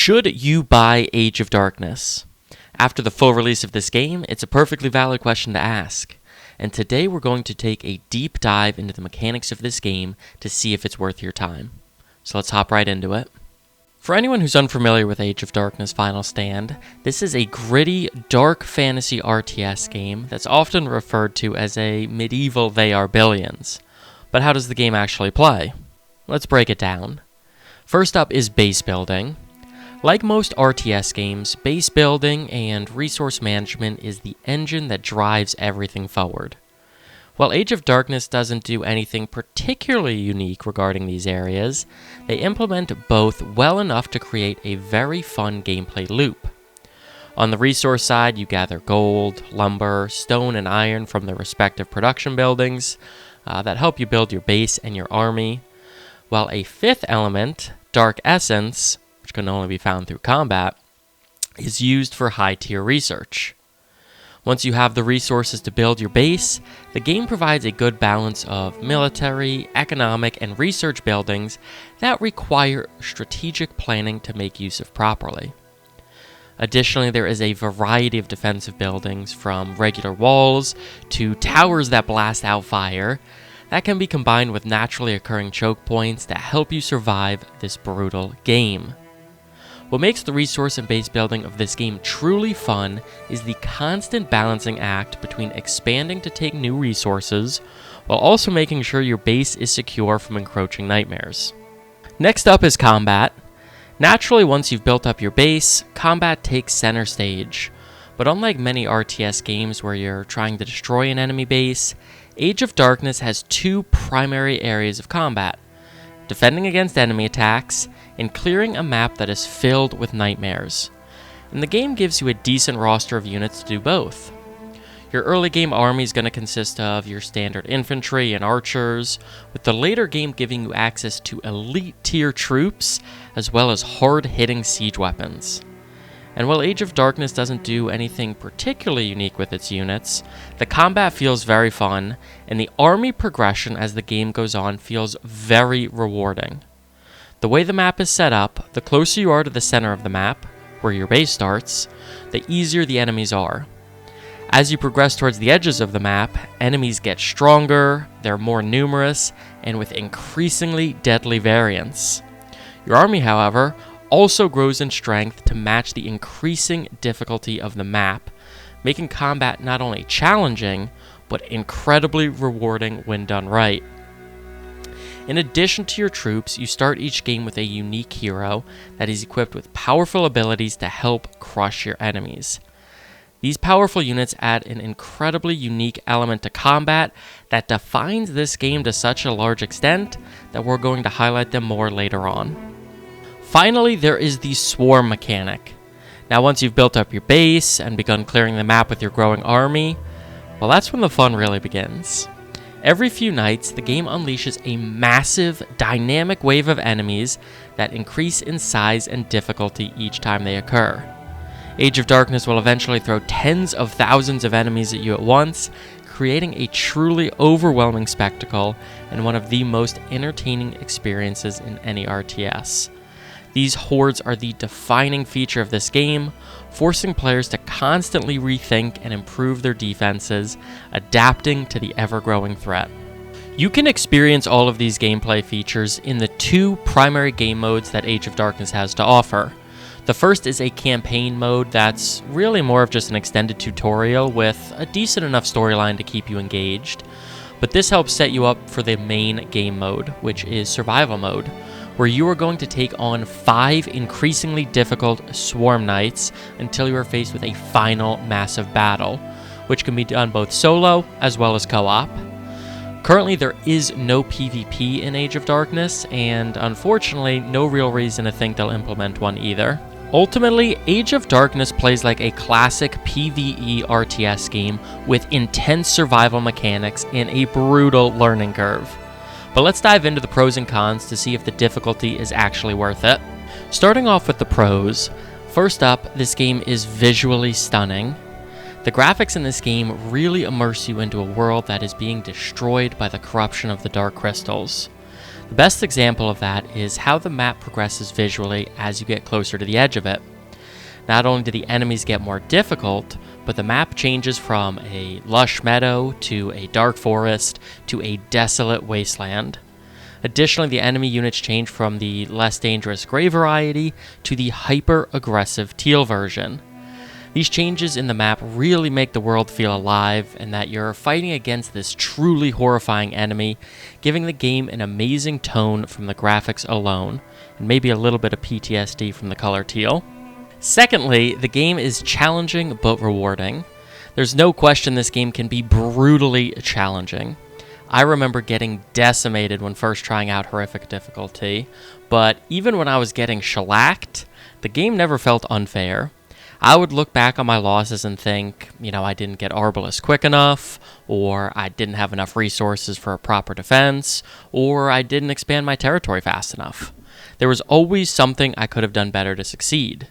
Should you buy Age of Darkness? After the full release of this game, it's a perfectly valid question to ask. And today we're going to take a deep dive into the mechanics of this game to see if it's worth your time. So let's hop right into it. For anyone who's unfamiliar with Age of Darkness Final Stand, this is a gritty, dark fantasy RTS game that's often referred to as a medieval They Are Billions. But how does the game actually play? Let's break it down. First up is base building. Like most RTS games, base building and resource management is the engine that drives everything forward. While Age of Darkness doesn't do anything particularly unique regarding these areas, they implement both well enough to create a very fun gameplay loop. On the resource side, you gather gold, lumber, stone, and iron from their respective production buildings that help you build your base and your army, while a fifth element, Dark Essence, which can only be found through combat, is used for high-tier research. Once you have the resources to build your base, the game provides a good balance of military, economic, and research buildings that require strategic planning to make use of properly. Additionally, there is a variety of defensive buildings, from regular walls to towers that blast out fire, that can be combined with naturally occurring choke points that help you survive this brutal game. What makes the resource and base building of this game truly fun is the constant balancing act between expanding to take new resources, while also making sure your base is secure from encroaching nightmares. Next up is combat. Naturally, once you've built up your base, combat takes center stage. But unlike many RTS games where you're trying to destroy an enemy base, Age of Darkness has two primary areas of combat: defending against enemy attacks, and clearing a map that is filled with nightmares. And the game gives you a decent roster of units to do both. Your early game army is going to consist of your standard infantry and archers, with the later game giving you access to elite tier troops, as well as hard-hitting siege weapons. And while Age of Darkness doesn't do anything particularly unique with its units, the combat feels very fun, and the army progression as the game goes on feels very rewarding. The way the map is set up, the closer you are to the center of the map, where your base starts, the easier the enemies are. As you progress towards the edges of the map, enemies get stronger, they're more numerous, and with increasingly deadly variants. Your army, however, also grows in strength to match the increasing difficulty of the map, making combat not only challenging, but incredibly rewarding when done right. In addition to your troops, you start each game with a unique hero that is equipped with powerful abilities to help crush your enemies. These powerful units add an incredibly unique element to combat that defines this game to such a large extent that we're going to highlight them more later on. Finally, there is the swarm mechanic. Now, once you've built up your base and begun clearing the map with your growing army, well, that's when the fun really begins. Every few nights, the game unleashes a massive, dynamic wave of enemies that increase in size and difficulty each time they occur. Age of Darkness will eventually throw tens of thousands of enemies at you at once, creating a truly overwhelming spectacle and one of the most entertaining experiences in any RTS. These hordes are the defining feature of this game, forcing players to constantly rethink and improve their defenses, adapting to the ever-growing threat. You can experience all of these gameplay features in the two primary game modes that Age of Darkness has to offer. The first is a campaign mode that's really more of just an extended tutorial with a decent enough storyline to keep you engaged, but this helps set you up for the main game mode, which is survival mode, where you are going to take on 5 increasingly difficult swarm nights until you are faced with a final massive battle, which can be done both solo as well as co-op. Currently, there is no PvP in Age of Darkness, and unfortunately, no real reason to think they'll implement one either. Ultimately, Age of Darkness plays like a classic PvE RTS game with intense survival mechanics and a brutal learning curve. But let's dive into the pros and cons to see if the difficulty is actually worth it. Starting off with the pros, first up, this game is visually stunning. The graphics in this game really immerse you into a world that is being destroyed by the corruption of the Dark Crystals. The best example of that is how the map progresses visually as you get closer to the edge of it. Not only do the enemies get more difficult, but the map changes from a lush meadow to a dark forest to a desolate wasteland. Additionally, the enemy units change from the less dangerous gray variety to the hyper-aggressive teal version. These changes in the map really make the world feel alive and that you're fighting against this truly horrifying enemy, giving the game an amazing tone from the graphics alone, and maybe a little bit of PTSD from the color teal. Secondly, the game is challenging but rewarding. There's no question this game can be brutally challenging. I remember getting decimated when first trying out horrific difficulty, but even when I was getting shellacked, the game never felt unfair. I would look back on my losses and think, I didn't get Arbalest quick enough, or I didn't have enough resources for a proper defense, or I didn't expand my territory fast enough. There was always something I could have done better to succeed.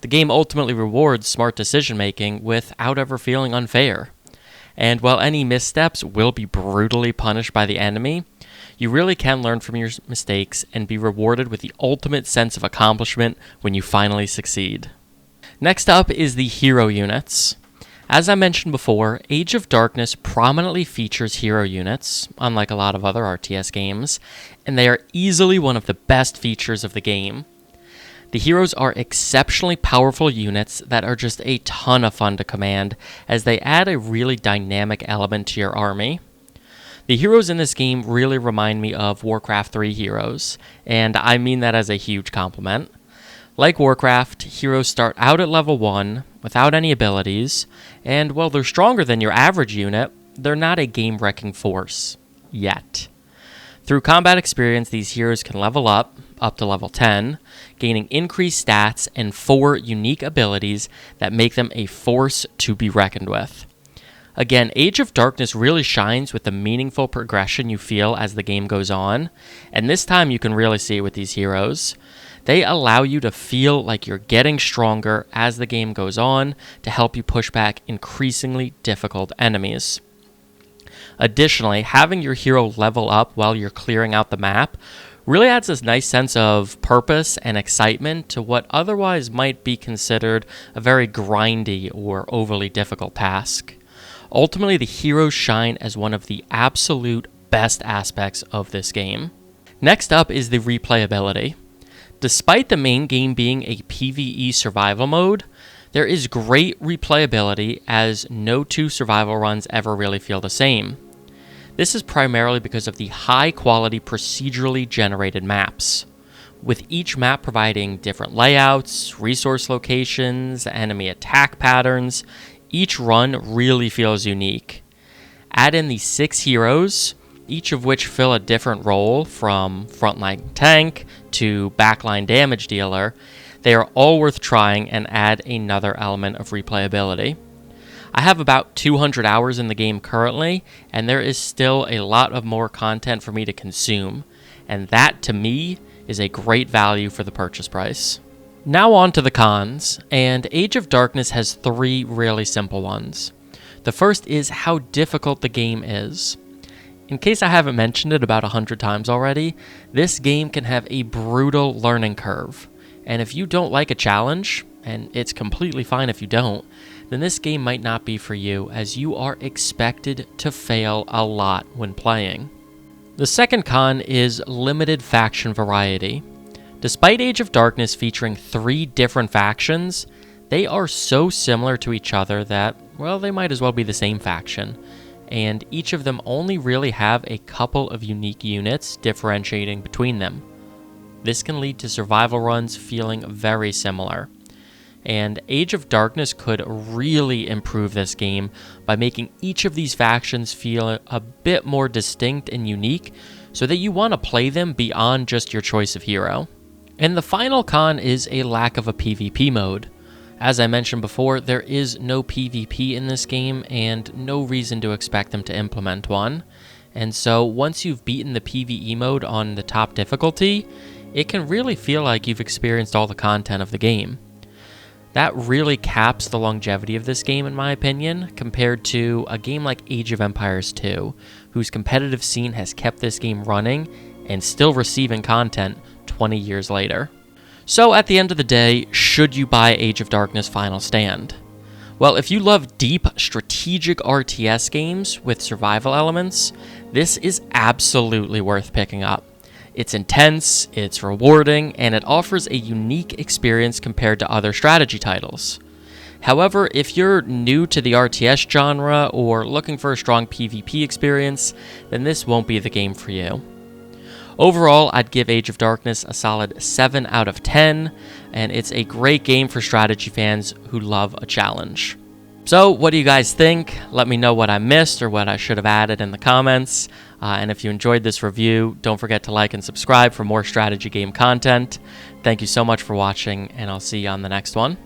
The game ultimately rewards smart decision-making without ever feeling unfair. And while any missteps will be brutally punished by the enemy, you really can learn from your mistakes and be rewarded with the ultimate sense of accomplishment when you finally succeed. Next up is the hero units. As I mentioned before, Age of Darkness prominently features hero units, unlike a lot of other RTS games, and they are easily one of the best features of the game. The heroes are exceptionally powerful units that are just a ton of fun to command, as they add a really dynamic element to your army. The heroes in this game really remind me of Warcraft 3 heroes, and I mean that as a huge compliment. Like Warcraft, heroes start out at level 1 without any abilities, and while they're stronger than your average unit, they're not a game-wrecking force. Yet. Through combat experience, these heroes can level up to level 10, gaining increased stats and 4 unique abilities that make them a force to be reckoned with. Again, Age of Darkness really shines with the meaningful progression you feel as the game goes on, and this time you can really see it with these heroes. They allow you to feel like you're getting stronger as the game goes on to help you push back increasingly difficult enemies. Additionally, having your hero level up while you're clearing out the map really adds this nice sense of purpose and excitement to what otherwise might be considered a very grindy or overly difficult task. Ultimately, the heroes shine as one of the absolute best aspects of this game. Next up is the replayability. Despite the main game being a PvE survival mode, there is great replayability as no two survival runs ever really feel the same. This is primarily because of the high-quality procedurally generated maps, with each map providing different layouts, resource locations, enemy attack patterns. Each run really feels unique. Add in the 6 heroes, each of which fill a different role, from frontline tank to backline damage dealer. They are all worth trying and add another element of replayability. I have about 200 hours in the game currently, and there is still a lot of more content for me to consume, and that, to me, is a great value for the purchase price. Now on to the cons, and Age of Darkness has 3 really simple ones. The first is how difficult the game is. In case I haven't mentioned it about 100 times already, this game can have a brutal learning curve, and if you don't like a challenge, and it's completely fine if you don't, then this game might not be for you, as you are expected to fail a lot when playing. The second con is limited faction variety. Despite Age of Darkness featuring 3 different factions, they are so similar to each other that, well, they might as well be the same faction, and each of them only really have a couple of unique units differentiating between them. This can lead to survival runs feeling very similar. And Age of Darkness could really improve this game by making each of these factions feel a bit more distinct and unique so that you want to play them beyond just your choice of hero. And the final con is a lack of a PvP mode. As I mentioned before, there is no PvP in this game and no reason to expect them to implement one. And so once you've beaten the PvE mode on the top difficulty, it can really feel like you've experienced all the content of the game. That really caps the longevity of this game, in my opinion, compared to a game like Age of Empires 2, whose competitive scene has kept this game running and still receiving content 20 years later. So at the end of the day, should you buy Age of Darkness Final Stand? Well, if you love deep strategic RTS games with survival elements, this is absolutely worth picking up. It's intense, it's rewarding, and it offers a unique experience compared to other strategy titles. However, if you're new to the RTS genre or looking for a strong PvP experience, then this won't be the game for you. Overall, I'd give Age of Darkness a solid 7 out of 10, and it's a great game for strategy fans who love a challenge. So, what do you guys think? Let me know what I missed or what I should have added in the comments. And if you enjoyed this review, don't forget to like and subscribe for more strategy game content. Thank you so much for watching, and I'll see you on the next one.